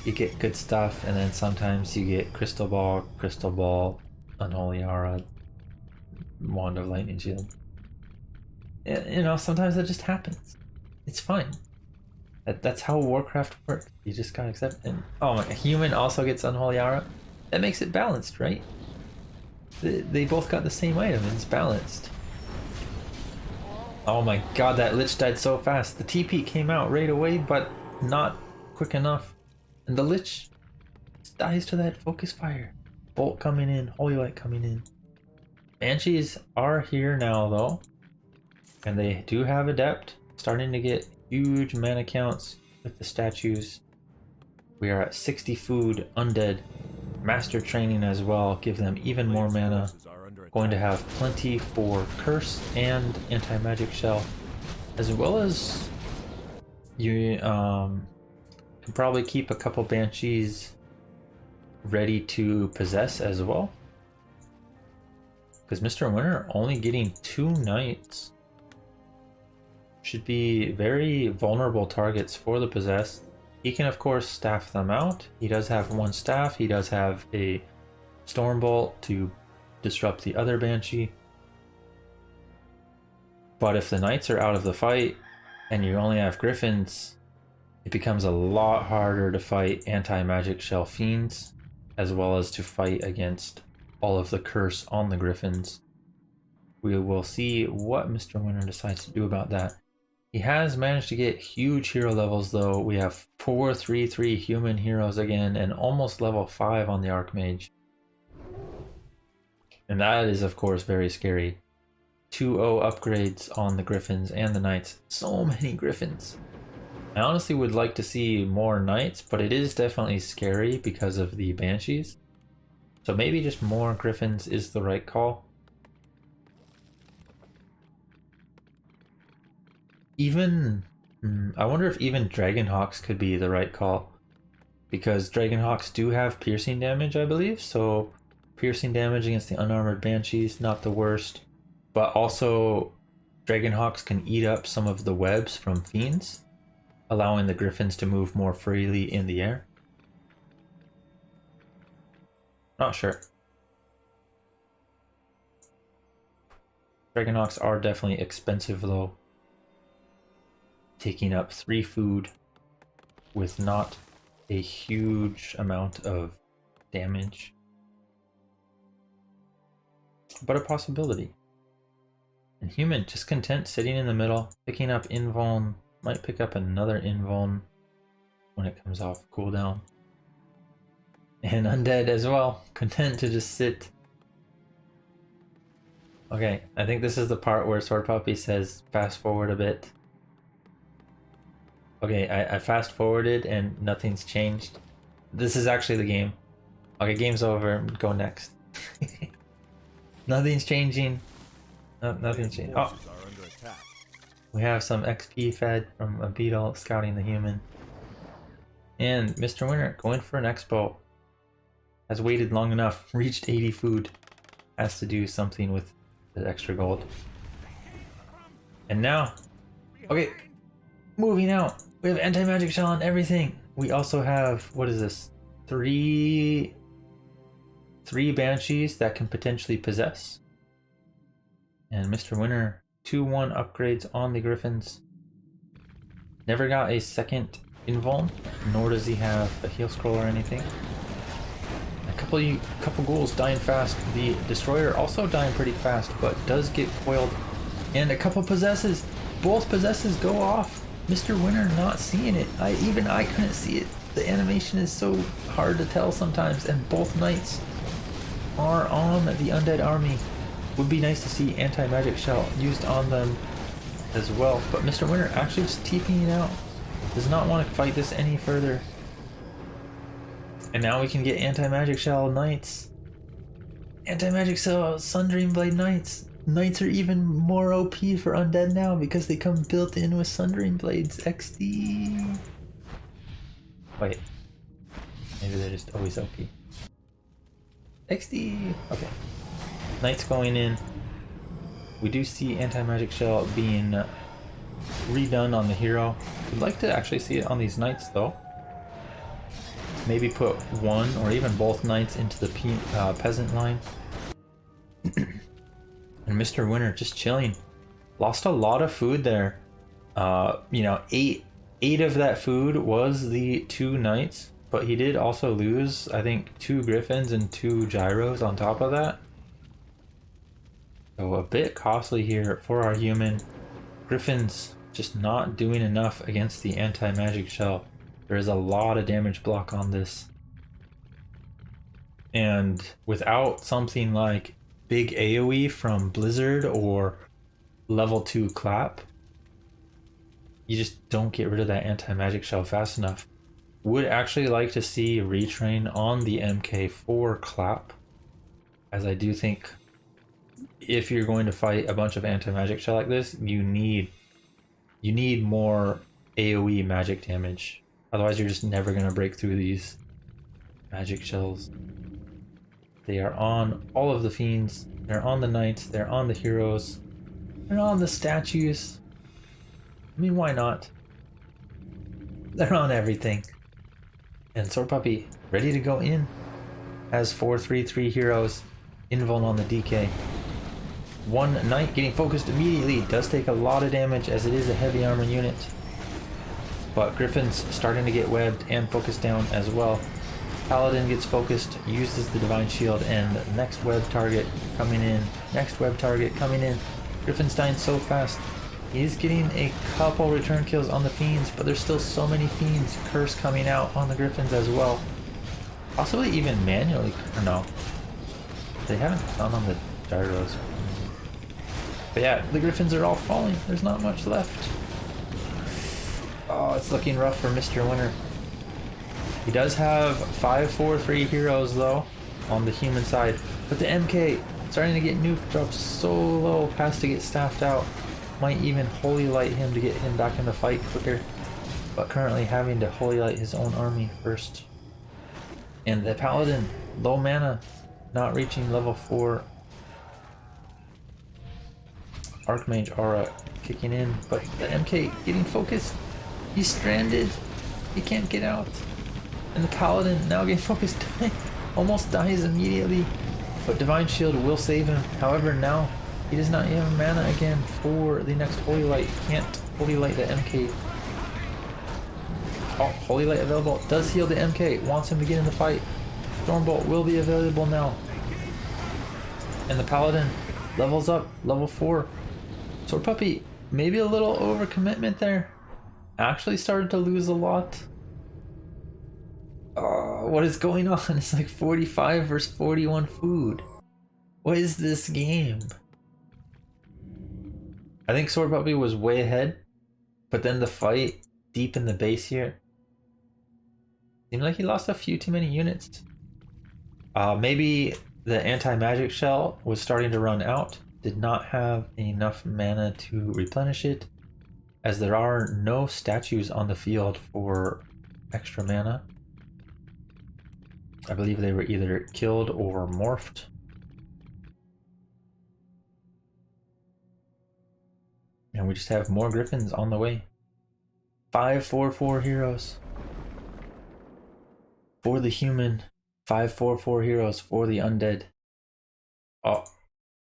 you get good stuff, and then sometimes you get Crystal Ball, Unholy Aura, Wand of Lightning Shield. You know, sometimes it just happens. It's fine. That's how Warcraft works. You just gotta accept it. And, oh, a human also gets Unholy Aura. That makes it balanced, right? They both got the same item, and it's balanced. Oh my god, that Lich died so fast. The TP came out right away, but not quick enough. And the Lich dies to that Focus Fire. Bolt coming in, Holy Light coming in. Banshees are here now though. And they do have Adept. Starting to get huge mana counts with the statues. We are at 60 food, Undead. Master Training as well, give them even more mana. Going to have plenty for Curse and Anti-Magic Shell. As well as you can probably keep a couple Banshees ready to possess as well. Because MisterWinner only getting 2 Knights should be very vulnerable targets for the possessed. He can of course staff them out. He does have 1 staff. He does have a Stormbolt to disrupt the other Banshee. But if the Knights are out of the fight and you only have Griffins, it becomes a lot harder to fight Anti-Magic Shell Fiends, as well as to fight against all of the curse on the Griffins. We will see what MisterWinner decides to do about that. He has managed to get huge hero levels though. We have 4/3/3 human heroes again, and almost level 5 on the Archmage. And that is of course very scary. 2-0 upgrades on the Griffins and the Knights. So many Griffins. I honestly would like to see more Knights, but it is definitely scary because of the Banshees. So maybe just more Griffins is the right call. Even, I wonder if even Dragonhawks could be the right call. Because Dragonhawks do have piercing damage, I believe. So piercing damage against the unarmored Banshees, not the worst. But also, Dragonhawks can eat up some of the webs from Fiends, allowing the Griffins to move more freely in the air. Not sure. Dragonhawks are definitely expensive though. Taking up 3 food with not a huge amount of damage. But a possibility. And human, just content sitting in the middle, picking up invuln. Might pick up another invuln when it comes off cooldown. And undead as well, content to just sit. Okay, I think this is the part where SwordPuppy says fast forward a bit. Okay, I fast forwarded and nothing's changed. This is actually the game. Okay, game's over. Go next. Nothing's changing. No, nothing's changing. Oh, we have some XP fed from a beetle scouting the human. And MisterWinner going for an expo. Has waited long enough. Reached 80 food. Has to do something with the extra gold. And now, okay, moving out. We have anti-magic shell on everything. We also have, what is this? Three banshees that can potentially possess. And MisterWinner 2-1 upgrades on the griffins. Never got a second invuln, nor does he have a heal scroll or anything. A couple ghouls dying fast. The destroyer also dying pretty fast, but does get coiled. And a couple possesses. Both possesses go off. MisterWinner not seeing it. Even I couldn't see it. The animation is so hard to tell sometimes, and both knights are on the undead army. Would be nice to see anti-magic shell used on them as well, but MisterWinner actually just TPing out. Does not want to fight this any further. And now we can get anti-magic shell knights. Anti-magic shell Sundream Blade knights. Knights are even more OP for undead now because they come built in with Sundream Blades XD. Wait. Maybe they're just always OP. XD! Okay. Knights going in. We do see anti-magic shell being redone on the hero. We'd like to actually see it on these knights though. Maybe put one or even both knights into the peasant line. And MisterWinner just chilling. Lost a lot of food there. You know, eight of that food was the 2 knights, but he did also lose, I think, 2 griffins and 2 gyros on top of that. So a bit costly here for our human. Griffins just not doing enough against the anti-magic shell. There is a lot of damage block on this. And without something like big AoE from Blizzard or level 2 clap, you just don't get rid of that anti-magic shell fast enough. Would actually like to see retrain on the MK4 clap, as I do think if you're going to fight a bunch of anti-magic shell like this, you need more AoE magic damage. Otherwise you're just never going to break through these magic shells. They are on all of the fiends, they're on the knights, they're on the heroes, they're on the statues. I mean, why not? They're on everything. And SwordPuppy ready to go in. Has 4/3/3 heroes, invuln on the DK. One knight getting focused immediately. Does take a lot of damage as it is a heavy armor unit. But Griffin's starting to get webbed and focused down as well. Paladin gets focused, uses the Divine Shield, and next web target coming in. Next web target coming in. Griffin's dying so fast. He's getting a couple return kills on the Fiends, but there's still so many Fiends. Curse coming out on the Griffins as well. Possibly even manually, or no. They haven't gone on the gyros. But yeah, the Griffins are all falling. There's not much left. Oh, it's looking rough for MisterWinner. He does have 5/4/3 heroes though on the human side, but the MK starting to get nuked, drops so low, has to get staffed out. Might even holy light him to get him back in the fight quicker, but currently having to holy light his own army first. And the Paladin, low mana, not reaching level 4. Archmage aura kicking in, but the MK getting focused. He's stranded. He can't get out. And the Paladin now getting focused, almost dies immediately. But Divine Shield will save him. However, now he does not have mana again for the next Holy Light. Can't Holy Light the MK. Oh, Holy Light available. Does heal the MK. Wants him to get in the fight. Stormbolt will be available now. And the Paladin levels up. Level 4. SwordPuppy, maybe a little overcommitment there. Actually started to lose a lot. What is going on? It's like 45 versus 41 food. What is this game? I think SwordPuppy was way ahead, but then the fight deep in the base here seemed like he lost a few too many units. Maybe the anti-magic shell was starting to run out, did not have enough mana to replenish it, as there are no statues on the field for extra mana. I believe they were either killed or morphed. And we just have more Griffins on the way. 5-4-4 heroes for the human. 5-4-4 heroes for the undead. Oh,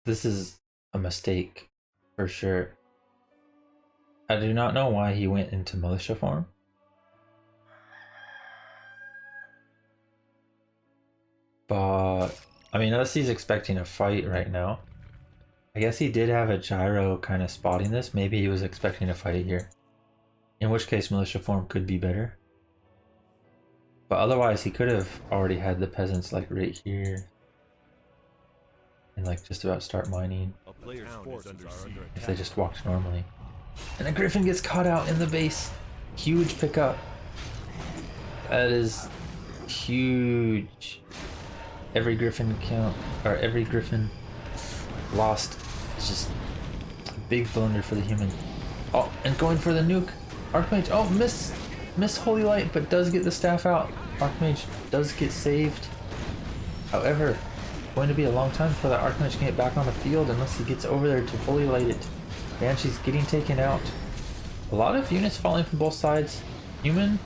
this is a mistake for sure. I do not know why he went into militia form. But I mean, unless he's expecting a fight right now. I guess he did have a gyro kind of spotting this. Maybe he was expecting a fight here. In which case militia form could be better. But otherwise he could have already had the peasants like right here. And like just about start mining. If they just walked normally. And a griffin gets caught out in the base. Huge pickup. That is huge. Every griffin count, or every griffin lost. It's just a big blunder for the human. Oh, and going for the nuke. Archmage, oh, miss Holy Light, but does get the staff out. Archmage does get saved. However, going to be a long time for that Archmage to get back on the field unless he gets over there to Holy Light it. Banshee's getting taken out. A lot of units falling from both sides. Human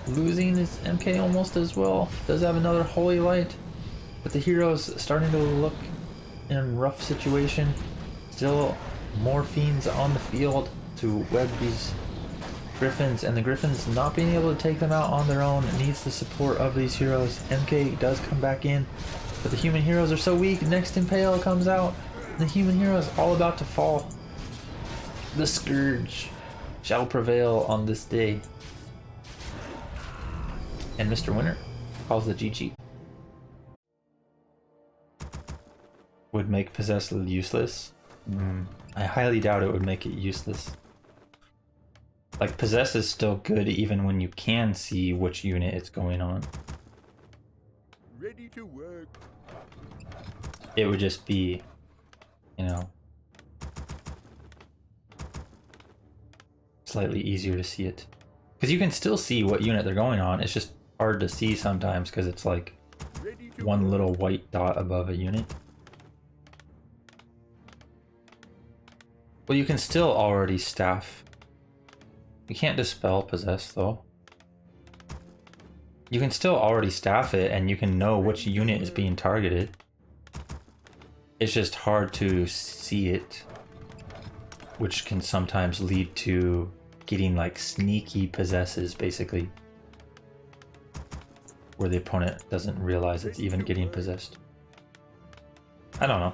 losing his MK almost as well. Does have another Holy Light. But the hero's starting to look in a rough situation. Still more fiends on the field to web these griffins, and the griffins not being able to take them out on their own. It needs the support of these heroes. MK does come back in, but the human heroes are so weak. Next Impale comes out. The human heroes all about to fall. The Scourge shall prevail on this day. And MisterWinner calls the GG. Would make Possess useless? I highly doubt it would make it useless. Like, Possess is still good even when you can see which unit it's going on. Ready to work. It would just be, you know, slightly easier to see it. Because you can still see what unit they're going on, it's just hard to see sometimes because it's like one little white dot above a unit. Well, you can still already staff. You can't dispel Possess though. You can still already staff it and you can know which unit is being targeted. It's just hard to see it, which can sometimes lead to getting like sneaky possesses basically, where the opponent doesn't realize it's even getting possessed. I don't know.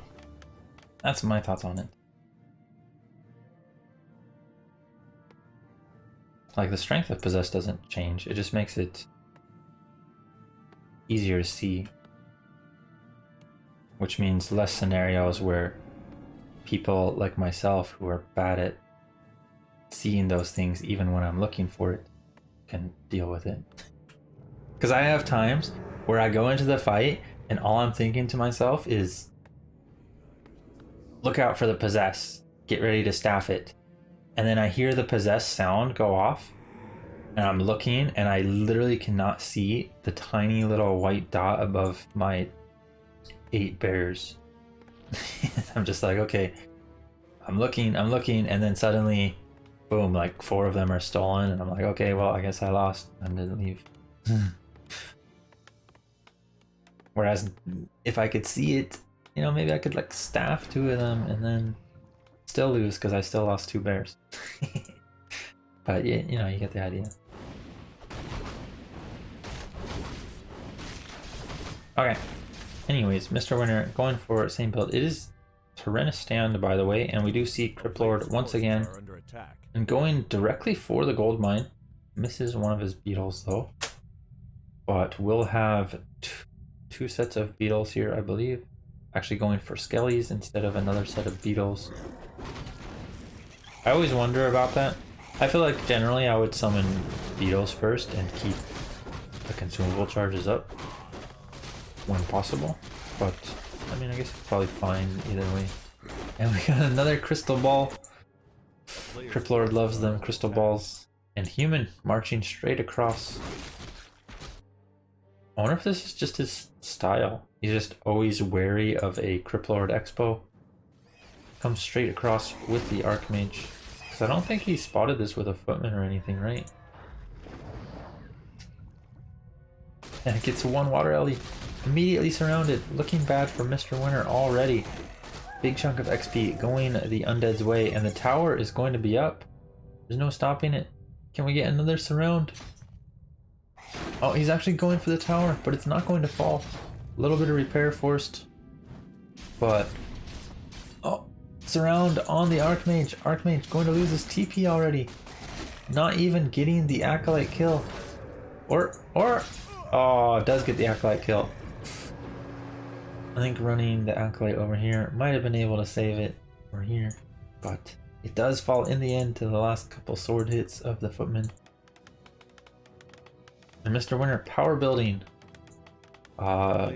That's my thoughts on it. Like, the strength of Possess doesn't change, it just makes it easier to see. Which means less scenarios where people like myself who are bad at seeing those things even when I'm looking for it can deal with it. Because I have times where I go into the fight and all I'm thinking to myself is, look out for the Possess, get ready to staff it. And then I hear the Possess sound go off and I'm looking and I literally cannot see the tiny little white dot above my 8 bears. I'm just like, okay, I'm looking, and then suddenly, boom, like 4 of them are stolen, and I'm like, okay, well, I guess I lost and didn't leave. Whereas if I could see it, you know, maybe I could like staff 2 of them and then still lose because I still lost 2 bears. But yeah, you know, you get the idea. Okay. Anyways, MisterWinner going for same build. It is Terenas stand, by the way, and we do see Cryptlord once again and going directly for the gold mine. Misses one of his beetles though, but we'll have 2 sets of beetles here, I believe. Actually going for skellies instead of another set of beetles. I always wonder about that. I feel like generally I would summon beetles first and keep the consumable charges up when possible, but I mean, I guess it's probably fine either way. And we got another crystal ball. Cryptlord loves them crystal balls. And human marching straight across. I wonder if this is just his style. He's just always wary of a Cryptlord Expo. Comes straight across with the Archmage. Because I don't think he spotted this with a footman or anything, right? And it gets one water alley. Immediately surrounded. Looking bad for MisterWinner already. Big chunk of XP going the Undead's way, and the tower is going to be up. There's no stopping it. Can we get another surround? Oh, he's actually going for the tower, but it's not going to fall. A little bit of repair forced. But... oh, surround on the Archmage. Archmage going to lose his TP already. Not even getting the Acolyte kill. Or... oh, it does get the Acolyte kill. I think running the Acolyte over here might have been able to save it over here. But it does fall in the end to the last couple sword hits of the Footman. And MisterWinner power building. Oh,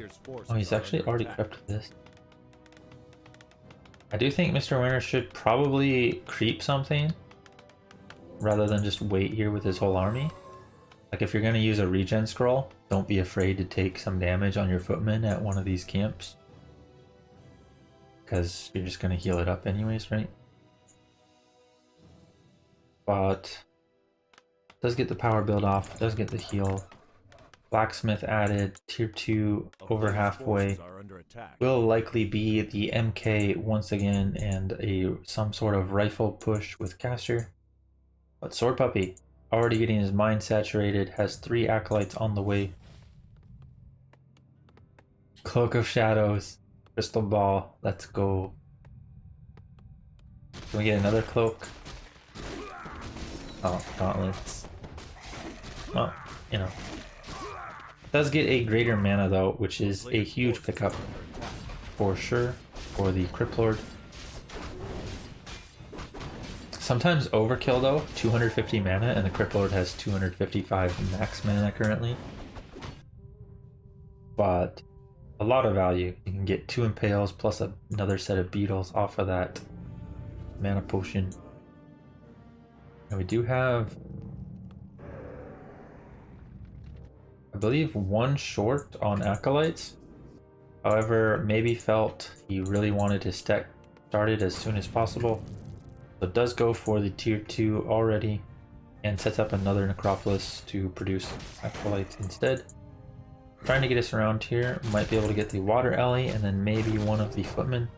he's actually already equipped with this. I do think MisterWinner should probably creep something rather than just wait here with his whole army. Like if you're going to use a regen scroll, don't be afraid to take some damage on your Footman at one of these camps. Because you're just going to heal it up anyways, right? But does get the power build off, does get the heal. Blacksmith added, tier 2 over halfway. Will likely be the MK once again and some sort of rifle push with caster. But SwordPuppy already getting his mind saturated, has 3 acolytes on the way. Cloak of Shadows, Crystal Ball, let's go. Can we get another cloak? Oh, gauntlets. Well, you know. Does get a greater mana though, which is a huge pickup for sure for the Crypt Lord. Sometimes overkill though, 250 mana, and the Crypt Lord has 255 max mana currently. But a lot of value. You can get 2 Impales plus another set of Beetles off of that mana potion. And we do have, I believe, 1 short on Acolytes. However, maybe felt he really wanted to start it as soon as possible. So it does go for the tier 2 already and sets up another Necropolis to produce Acolytes instead. Trying to get us around here. Might be able to get the Water Alley and then maybe one of the Footmen.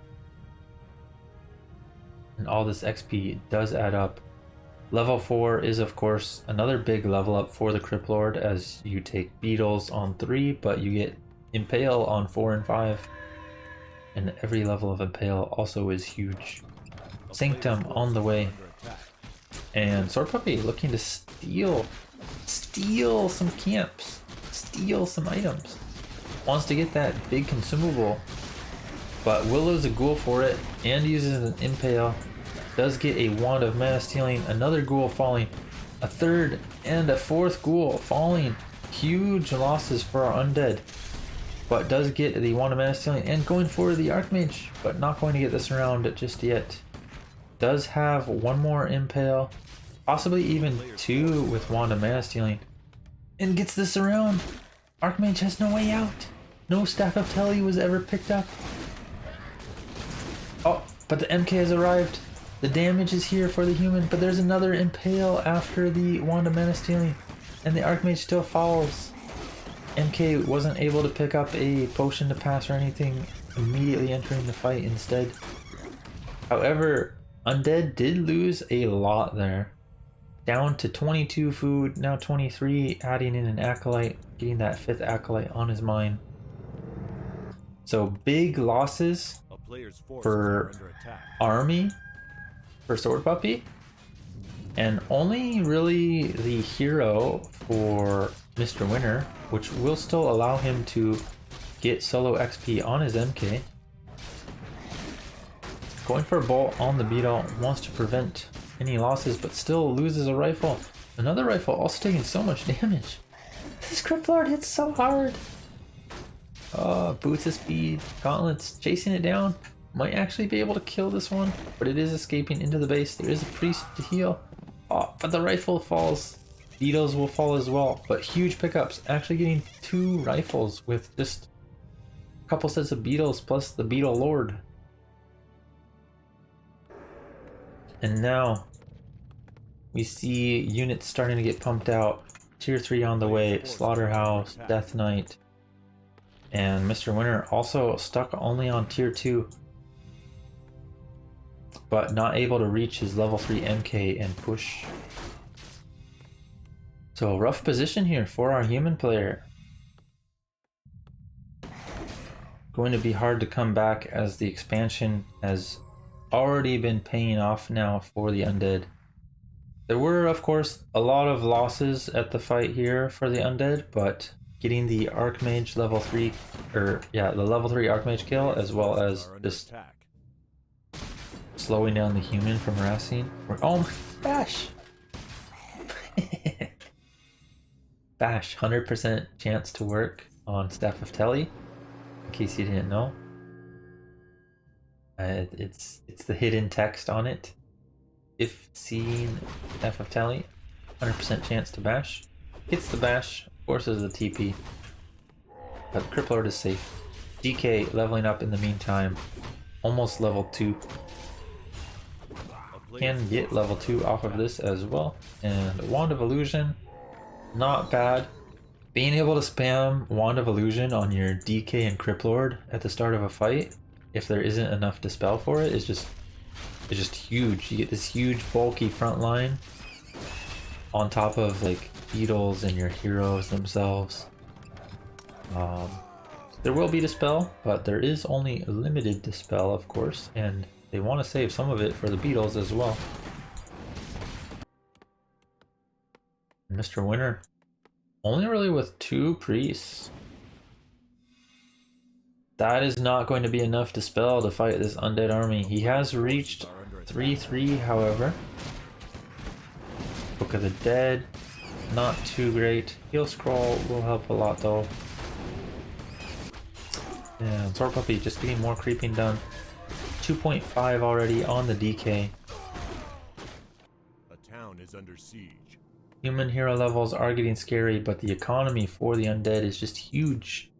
And all this XP does add up. Level 4 is of course another big level up for the Crypt Lord, as you take Beetles on 3, but you get Impale on 4 and 5. And every level of Impale also is huge. Sanctum on the way. And SwordPuppy looking to steal some camps. Steal some items. Wants to get that big consumable. But Willow's a ghoul for it and uses an Impale. Does get a Wand of Mana Stealing, another ghoul falling, a 3rd and a 4th ghoul falling. Huge losses for our Undead. But does get the Wand of Mana Stealing and going for the Archmage, but not going to get this around just yet. Does have 1 more Impale, possibly even 2 with Wand of Mana Stealing, and gets this around. Archmage has no way out. No Staff of Telly was ever picked up. Oh, but the MK has arrived. The damage is here for the human, but there's another Impale after the Wand of Mana Stealing, and the Archmage still falls. MK wasn't able to pick up a potion to pass or anything, immediately entering the fight instead. However, Undead did lose a lot there. Down to 22 food, now 23, adding in an Acolyte, getting that 5th Acolyte on his mind. So big losses for army for SwordPuppy, and only really the hero for MisterWinner, which will still allow him to get solo XP on his MK. Going for a bolt on the Beetle, wants to prevent any losses, but still loses a rifle. Another rifle also taking so much damage. This Crypt Lord hits so hard. Boots of speed, gauntlets, chasing it down. Might actually be able to kill this one, but it is escaping into the base. There is a priest to heal. Oh, but the rifle falls. Beetles will fall as well, but huge pickups. Actually getting 2 rifles with just a couple sets of Beetles plus the Beetle Lord. And now we see units starting to get pumped out. tier 3 on the way, Slaughterhouse, Death Knight, and MisterWinner also stuck only on tier 2, but not able to reach his level 3 MK and push. So rough position here for our human player. Going to be hard to come back as the expansion has already been paying off now for the Undead. There were, of course, a lot of losses at the fight here for the Undead, but getting the Archmage level 3, the level 3 Archmage kill, as well as just slowing down the human from harassing. Oh my gosh! Bash, 100% chance to work on Staff of Telly, in case you didn't know. It's the hidden text on it. If seen Staff of Telly, 100% chance to bash. Hits the bash, forces the TP. But Cripplord is safe. DK leveling up in the meantime. Almost level 2. Can get level 2 off of this as well. And Wand of Illusion, not bad. Being able to spam Wand of Illusion on your DK and Cripplord at the start of a fight, if there isn't enough Dispel for it, is just huge. You get this huge bulky front line on top of like beetles and your heroes themselves. There will be Dispel, but there is only limited Dispel, of course, and they want to save some of it for the beetles as well. MisterWinner only really with 2 priests. That is not going to be enough Dispel to fight this Undead army. He has reached 3-3, however. Book of the Dead, not too great. Heal Scroll will help a lot though. And SwordPuppy just getting more creeping done. 2.5 already on the DK. A town is under siege. Human hero levels are getting scary, but the economy for the Undead is just huge.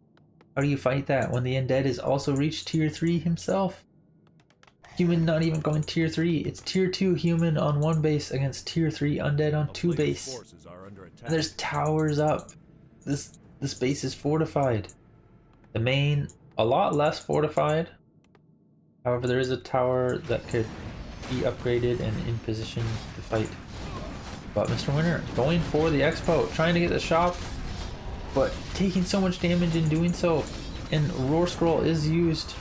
How do you fight that when the Undead has also reached tier 3 himself? Human not even going tier 3. It's tier 2 human on 1 base against tier 3 Undead on 2 base. And there's towers up. This base is fortified. The main, a lot less fortified. However, there is a tower that could be upgraded and in position to fight. But MisterWinner going for the Expo, trying to get the shop, but taking so much damage in doing so. And Roar Scroll is used.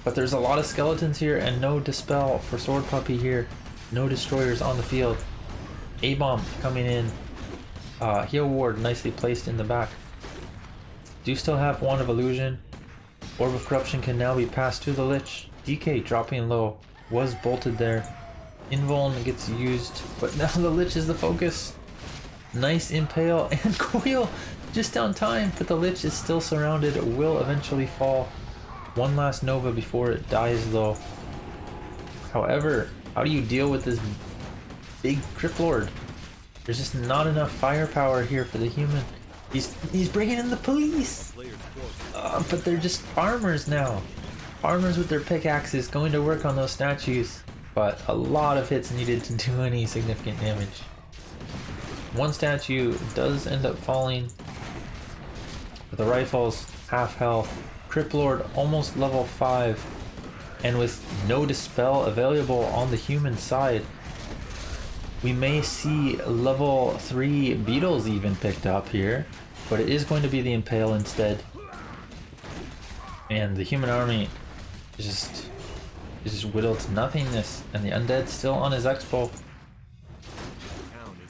But there's a lot of skeletons here and no Dispel for SwordPuppy here. No destroyers on the field. A-Bomb coming in. Heal Ward nicely placed in the back. Do still have Wand of Illusion. Orb of Corruption can now be passed to the Lich. DK dropping low. Was bolted there. Invuln gets used, but now the Lich is the focus. Nice Impale and Coil just on time, but the Lich is still surrounded. It will eventually fall. One last Nova before it dies though. However, how do you deal with this big Cripplord? There's just not enough firepower here for the human. He's bringing in the police! But they're just farmers now. Farmers with their pickaxes going to work on those statues. But a lot of hits needed to do any significant damage. One statue does end up falling. But the rifles, half health. Cripplord almost level 5. And with no Dispel available on the human side, we may see level 3 beetles even picked up here. But it is going to be the Impale instead. And the human army is just whittled to nothingness, and the Undead still on his Expo.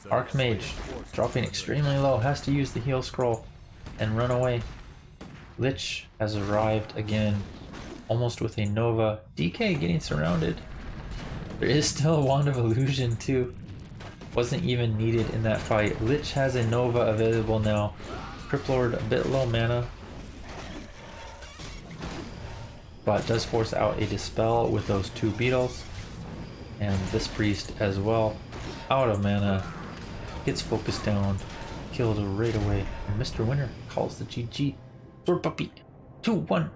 Archmage dropping extremely low, has to use the heal scroll and run away. Lich has arrived again, almost with a Nova. DK getting surrounded. There is still a Wand of Illusion too. Wasn't even needed in that fight. Lich has a Nova available now. Cripplord a bit low mana, but does force out a Dispel with those 2 beetles. And this priest as well, out of mana, gets focused down, killed right away. And MisterWinner calls the GG. SwordPuppy 2-1.